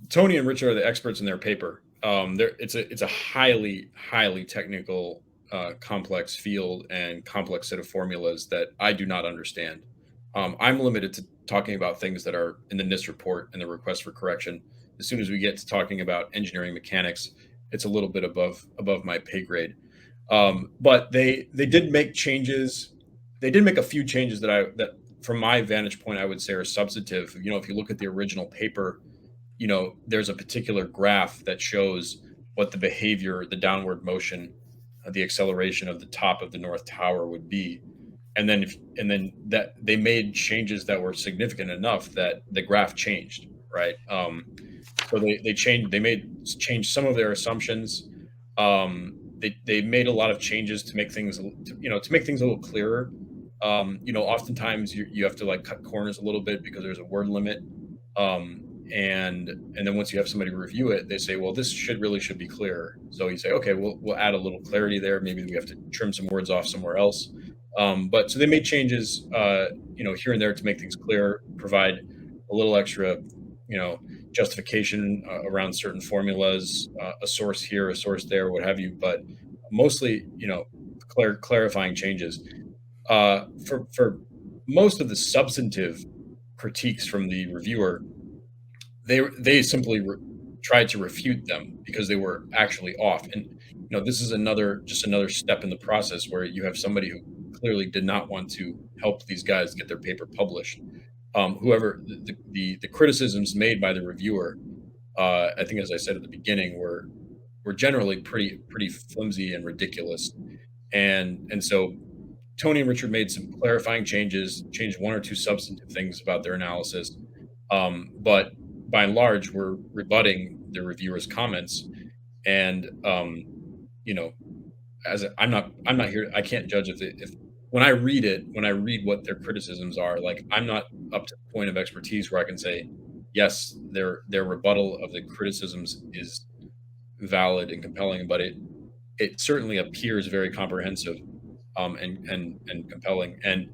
Tony and Richard are the experts in their paper. It's a highly technical, complex field and complex set of formulas that I do not understand. I'm limited to talking about things that are in the NIST report and the request for correction. As soon as we get to talking about engineering mechanics, it's a little bit above my pay grade. But they did make changes. They did make a few changes that from my vantage point, I would say are substantive. If you look at the original paper, there's a particular graph that shows what the behavior, the downward motion, the acceleration of the top of the North Tower would be. And then that they made changes that were significant enough that the graph changed, right? So they changed some of their assumptions. They made a lot of changes to make things, to make things a little clearer. Oftentimes you have to cut corners a little bit because there's a word limit. And then once you have somebody review it, they say, well, this should be clearer. So you say, okay, we'll add a little clarity there. Maybe we have to trim some words off somewhere else. But so they made changes, here and there to make things clear, provide a little extra, justification around certain formulas, a source here, a source there, what have you. But mostly, clarifying changes. For most of the substantive critiques from the reviewer, they simply tried to refute them because they were actually off. And this is another step in the process where you have somebody who clearly did not want to help these guys get their paper published. Whoever the criticisms made by the reviewer, I think, as I said at the beginning, were generally pretty flimsy and ridiculous. And so Tony and Richard made some clarifying changes, changed one or two substantive things about their analysis, but by and large, we're rebutting the reviewer's comments. And I'm not here. I can't judge if when I read what their criticisms are, I'm not up to the point of expertise where I can say, yes, their rebuttal of the criticisms is valid and compelling, but it certainly appears very comprehensive and compelling. And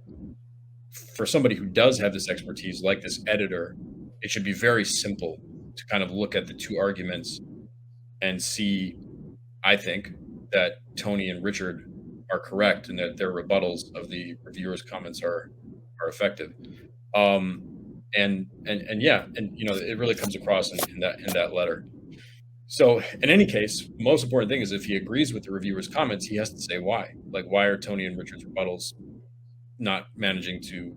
for somebody who does have this expertise, like this editor, it should be very simple to kind of look at the two arguments and see, I think, that Tony and Richard are correct and that their rebuttals of the reviewers' comments are effective. And it really comes across in that letter. So in any case, most important thing is if he agrees with the reviewer's comments, he has to say why. Why are Tony and Richard's rebuttals not managing to,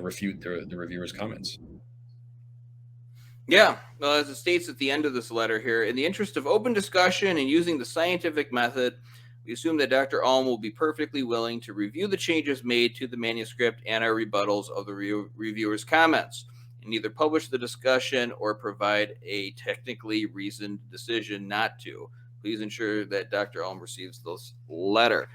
refute the reviewer's comments? Yeah, well, as it states at the end of this letter here, in the interest of open discussion and using the scientific method, We assume that Dr. Alm will be perfectly willing to review the changes made to the manuscript and our rebuttals of the reviewer's comments, and either publish the discussion or provide a technically reasoned decision not to. Please ensure that Dr. Alm receives this letter.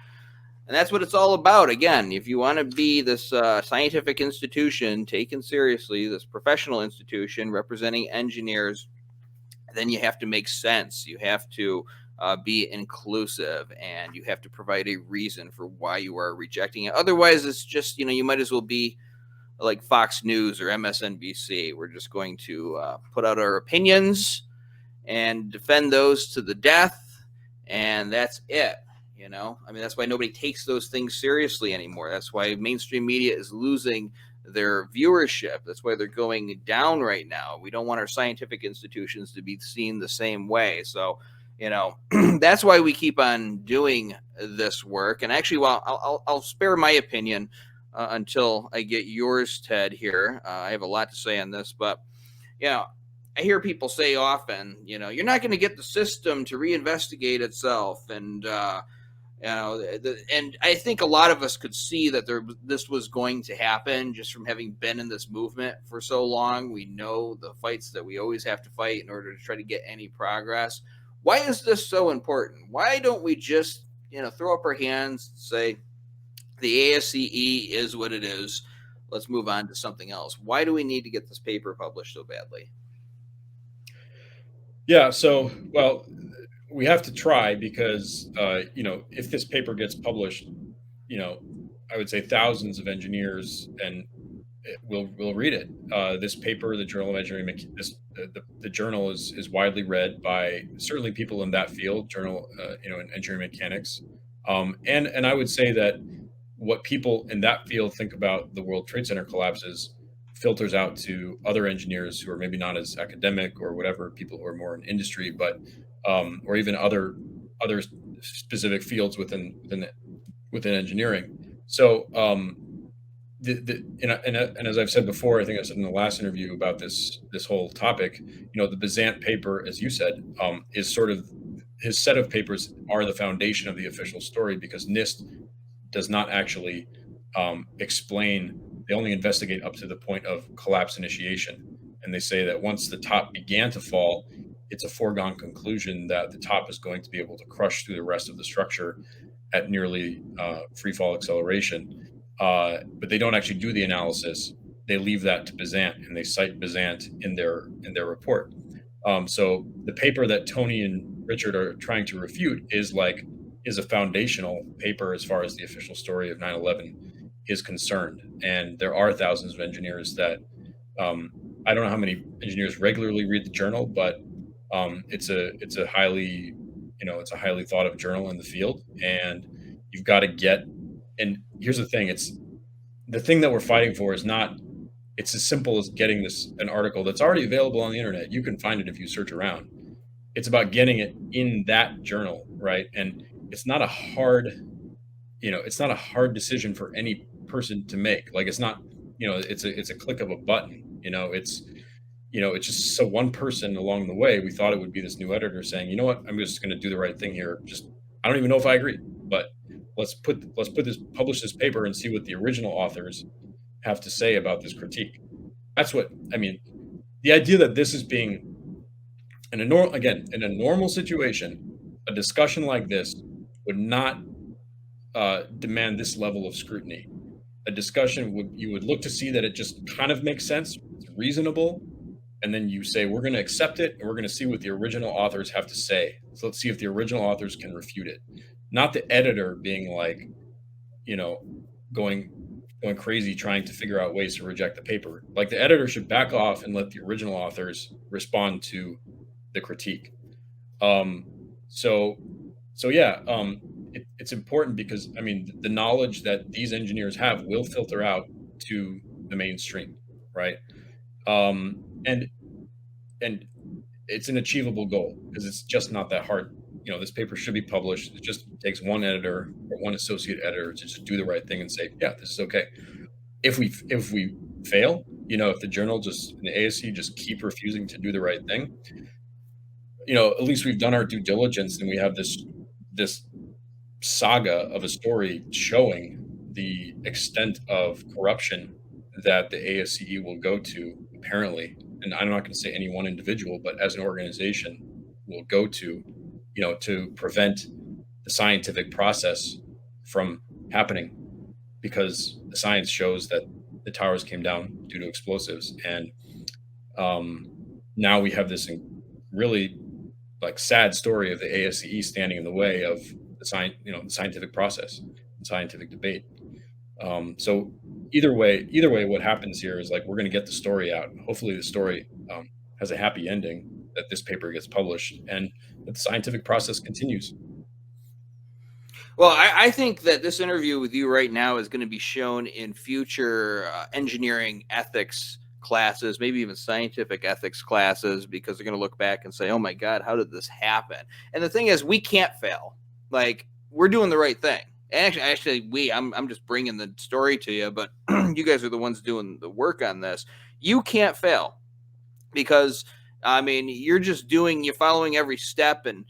And that's what it's all about. Again, if you want to be this scientific institution taken seriously, this professional institution representing engineers, then you have to make sense. You have to be inclusive, and you have to provide a reason for why you are rejecting it. Otherwise, it's just, you might as well be like Fox News or MSNBC. We're just going to put out our opinions and defend those to the death, and that's it. That's why nobody takes those things seriously anymore. That's why mainstream media is losing their viewership. That's why they're going down right now. We don't want our scientific institutions to be seen the same way. So, that's why we keep on doing this work. And actually, I'll spare my opinion until I get yours, Ted, here. I have a lot to say on this, but, I hear people say often, you're not going to get the system to reinvestigate itself. And, and I think a lot of us could see that this was going to happen just from having been in this movement for so long. We know the fights that we always have to fight in order to try to get any progress. Why is this so important? Why don't we just, throw up our hands and say, the ASCE is what it is. Let's move on to something else. Why do we need to get this paper published so badly? Yeah, so, well, we have to try because, if this paper gets published, I would say thousands of engineers and will read it. This paper, the Journal of Engineering, the journal is widely read by certainly people in that field, in engineering mechanics. And I would say that what people in that field think about the World Trade Center collapses filters out to other engineers who are maybe not as academic or whatever, people who are more in industry, but or even other specific fields within engineering. So, and as I've said before, I think I said in the last interview about this whole topic, the Bažant paper, as you said, is sort of his set of papers are the foundation of the official story, because NIST does not actually explain. They only investigate up to the point of collapse initiation. And they say that once the top began to fall, it's a foregone conclusion that the top is going to be able to crush through the rest of the structure at nearly free fall acceleration. But they don't actually do the analysis. They leave that to Bažant, and they cite Bažant in their report. So the paper that Tony and Richard are trying to refute is a foundational paper as far as the official story of 9/11 is concerned. And there are thousands of engineers that I don't know how many engineers regularly read the journal, but it's a highly thought of journal in the field, and you've got to get. And here's the thing: the thing that we're fighting for is not. It's as simple as getting an article that's already available on the internet. You can find it if you search around. It's about getting it in that journal, right? And it's not a hard decision for any person to make. It's not, it's a click of a button. It's just so one person along the way, we thought it would be this new editor saying, you know what, I'm just going to do the right thing here. I don't even know if I agree, but let's publish this paper and see what the original authors have to say about this critique. That's what I mean. The idea that this is being in a normal situation, a discussion like this would not demand this level of scrutiny. A discussion you would look to see that it just kind of makes sense, it's reasonable, and then you say, we're going to accept it, and we're going to see what the original authors have to say. So let's see if the original authors can refute it. Not the editor being going crazy trying to figure out ways to reject the paper. The editor should back off and let the original authors respond to the critique. It's important because the knowledge that these engineers have will filter out to the mainstream, right? And it's an achievable goal because it's just not that hard. This paper should be published. It just takes one editor or one associate editor to just do the right thing and say, yeah, this is okay. If we fail, if the journal and the ASCE just keep refusing to do the right thing, at least we've done our due diligence and we have this saga of a story showing the extent of corruption that the ASCE will go to, apparently, and I'm not going to say any one individual, but as an organization will go to, to prevent the scientific process from happening, because the science shows that the towers came down due to explosives. And now we have this really sad story of the ASCE standing in the way of the scientific process and scientific debate. So either way, what happens here is we're going to get the story out. Hopefully the story has a happy ending, that this paper gets published and that the scientific process continues. Well, I think that this interview with you right now is going to be shown in future engineering ethics classes, maybe even scientific ethics classes, because they're going to look back and say, oh my God, how did this happen? And the thing is, we can't fail. We're doing the right thing. Actually, I'm just bringing the story to you, but you guys are the ones doing the work on this. You can't fail, because you're following every step and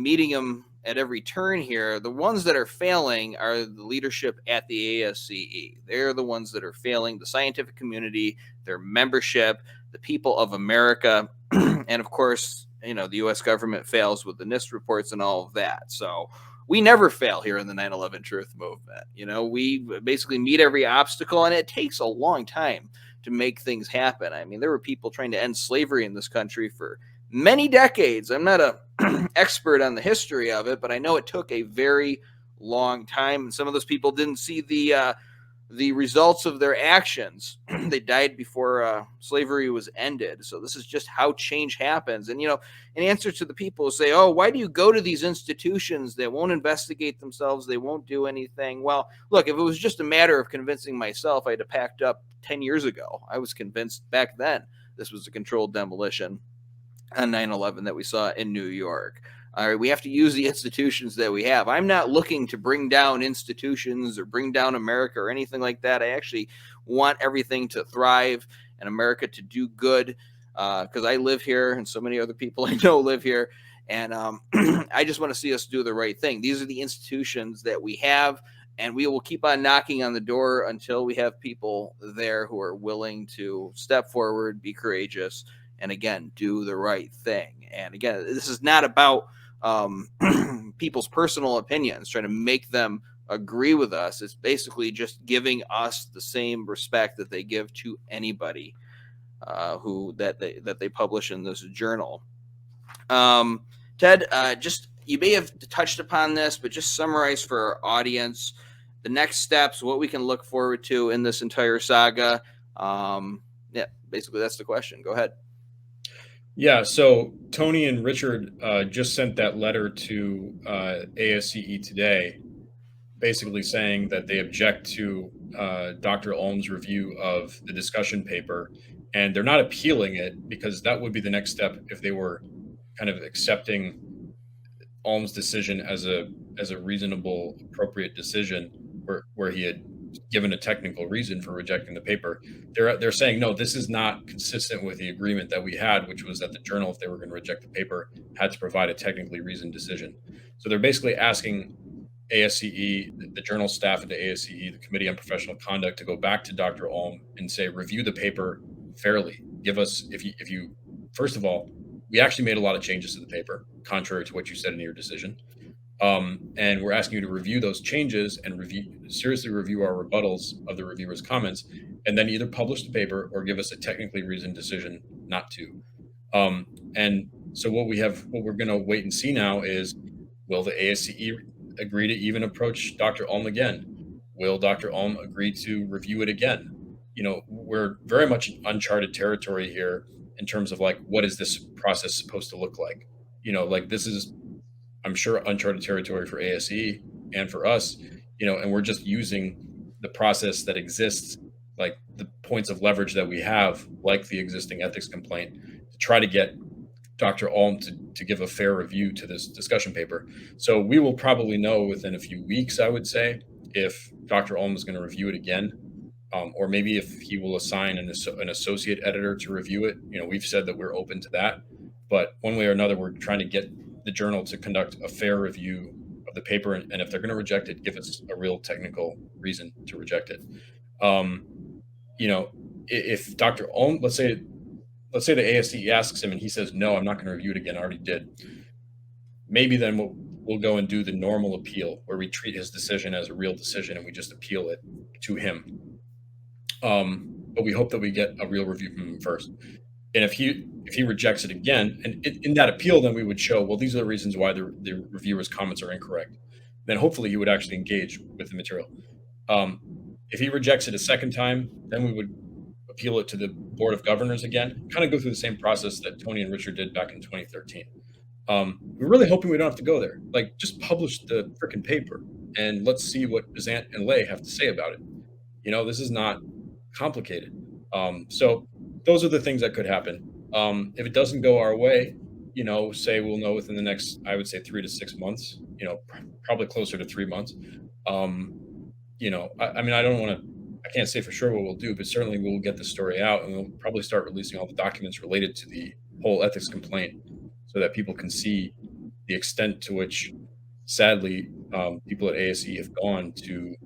meeting them at every turn here. The ones that are failing are the leadership at the ASCE. They're the ones that are failing the scientific community, their membership, the people of America, and of course, the U.S. government fails with the NIST reports and all of that. So we never fail here in the 9/11 Truth Movement. We basically meet every obstacle, and it takes a long time to make things happen. There were people trying to end slavery in this country for many decades. I'm not an expert on the history of it, but I know it took a very long time, and some of those people didn't see the results of their actions. They died before slavery was ended. So this is just how change happens. And, in answer to the people who say, oh, why do you go to these institutions that won't investigate themselves? They won't do anything. Well, look, if it was just a matter of convincing myself, I'd have packed up 10 years ago. I was convinced back then this was a controlled demolition on 9/11 that we saw in New York. All right, we have to use the institutions that we have. I'm not looking to bring down institutions or bring down America or anything like that. I actually want everything to thrive and America to do good, because I live here and so many other people I know live here. And I just want to see us do the right thing. These are the institutions that we have, and we will keep on knocking on the door until we have people there who are willing to step forward, be courageous, and again, do the right thing. And again, this is not about people's personal opinions, trying to make them agree with us. It's basically just giving us the same respect that they give to anybody that they publish in this journal. Ted, you may have touched upon this, but just summarize for our audience the next steps, what we can look forward to in this entire saga. Basically that's the question. Go ahead. Yeah, so Tony and Richard just sent that letter to ASCE today, basically saying that they object to Dr. Ulm's review of the discussion paper, and they're not appealing it, because that would be the next step if they were kind of accepting Ulm's decision as a reasonable, appropriate decision, where he had given a technical reason for rejecting the paper. They're saying, no, this is not consistent with the agreement that we had, which was that the journal, if they were going to reject the paper, had to provide a technically reasoned decision. So they're basically asking ASCE, the journal staff at the ASCE, the Committee on Professional Conduct, to go back to Dr. Ulm and say, review the paper fairly. Give us, if you first of all, we actually made a lot of changes to the paper, contrary to what you said in your decision. And we're asking you to review those changes and seriously review our rebuttals of the reviewers' comments, and then either publish the paper or give us a technically reasoned decision not to. And so what we're going to wait and see now is, will the ASCE agree to even approach Dr. Ulm again? Will Dr. Ulm agree to review it again? We're very much in uncharted territory here in terms of what is this process supposed to look like? This is, I'm sure, uncharted territory for ASCE and for us, and we're just using the process that exists, like the points of leverage that we have, like the existing ethics complaint, to try to get Dr. Ulm to give a fair review to this discussion paper. So we will probably know within a few weeks, I would say, if Dr. Ulm is going to review it again, or maybe if he will assign an associate editor to review it. We've said that we're open to that, but one way or another, we're trying to get the journal to conduct a fair review of the paper, and if they're going to reject it, give us a real technical reason to reject it. If Dr. Ulm, let's say the ASCE asks him and he says, no, I'm not going to review it again, I already did. Maybe then we'll go and do the normal appeal where we treat his decision as a real decision and we just appeal it to him. But we hope that we get a real review from him first. And if he rejects it again, and in that appeal, then we would show, well, these are the reasons why the reviewer's comments are incorrect. Then hopefully he would actually engage with the material. If he rejects it a second time, then we would appeal it to the Board of Governors again, kind of go through the same process that Tony and Richard did back in 2013. We're really hoping we don't have to go there. Like, just publish the frickin' paper and let's see what Bažant and Lay have to say about it. This is not complicated. So those are the things that could happen. If it doesn't go our way, say we'll know within the next, I would say 3 to 6 months, probably closer to 3 months. I can't say for sure what we'll do, but certainly we'll get the story out and we'll probably start releasing all the documents related to the whole ethics complaint so that people can see the extent to which, sadly, people at ASCE have gone to,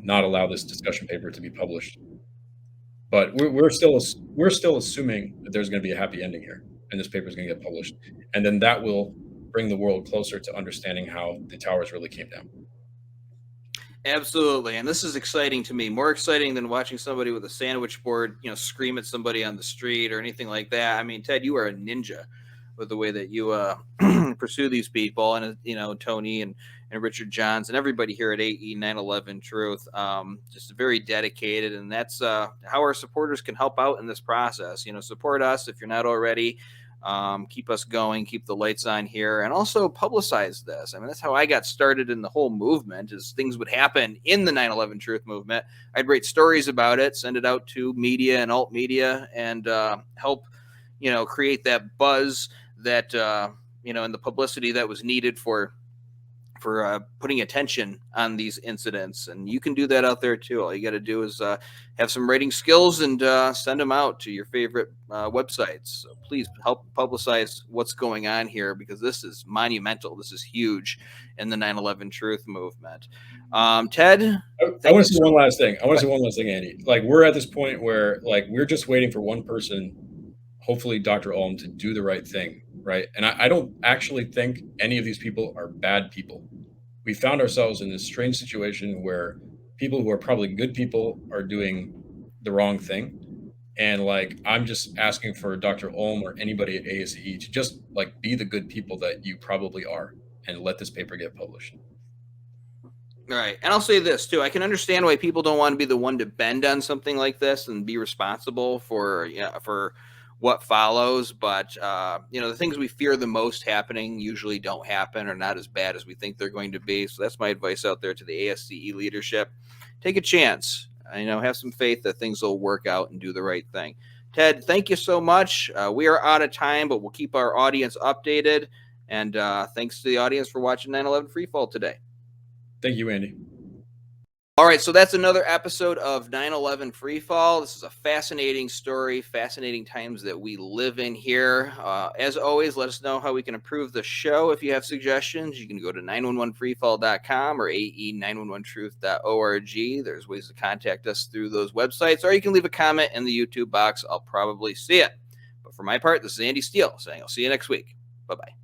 not allow this discussion paper to be published. But we're still assuming that there's going to be a happy ending here and this paper is going to get published. And then that will bring the world closer to understanding how the towers really came down. Absolutely. And this is exciting to me, more exciting than watching somebody with a sandwich board, scream at somebody on the street or anything like that. I mean, Ted, you are a ninja with the way that you pursue these people, and Tony and Richard Johns and everybody here at AE 9/11 Truth, just very dedicated. And that's how our supporters can help out in this process. Support us if you're not already. Keep us going, keep the lights on here, and also publicize this. I mean, that's how I got started in the whole movement, is things would happen in the 9/11 Truth movement. I'd write stories about it, send it out to media and alt media, and help, create that buzz that, and the publicity that was needed for putting attention on these incidents. And you can do that out there too. All you got to do is have some writing skills and send them out to your favorite websites. So please help publicize what's going on here, because this is monumental. This is huge in the 9/11 Truth movement. Ted? I want to say one last thing. Andy. Like, we're at this point where, like, we're just waiting for one person, hopefully Dr. Ulm, to do the right thing. Right. And I don't actually think any of these people are bad people. We found ourselves in this strange situation where people who are probably good people are doing the wrong thing. And I'm just asking for Dr. Ulm or anybody at ASCE to just be the good people that you probably are and let this paper get published. All right. And I'll say this too. I can understand why people don't want to be the one to bend on something like this and be responsible for what follows. But, the things we fear the most happening usually don't happen, or not as bad as we think they're going to be. So that's my advice out there to the ASCE leadership. Take a chance, have some faith that things will work out and do the right thing. Ted, thank you so much. We are out of time, but we'll keep our audience updated. And thanks to the audience for watching 9/11 Freefall today. Thank you, Andy. All right, so that's another episode of 9/11 Freefall. This is a fascinating story, fascinating times that we live in here. As always, let us know how we can improve the show. If you have suggestions, you can go to 911freefall.com or ae911truth.org. There's ways to contact us through those websites, or you can leave a comment in the YouTube box. I'll probably see it. But for my part, this is Andy Steele saying I'll see you next week. Bye-bye.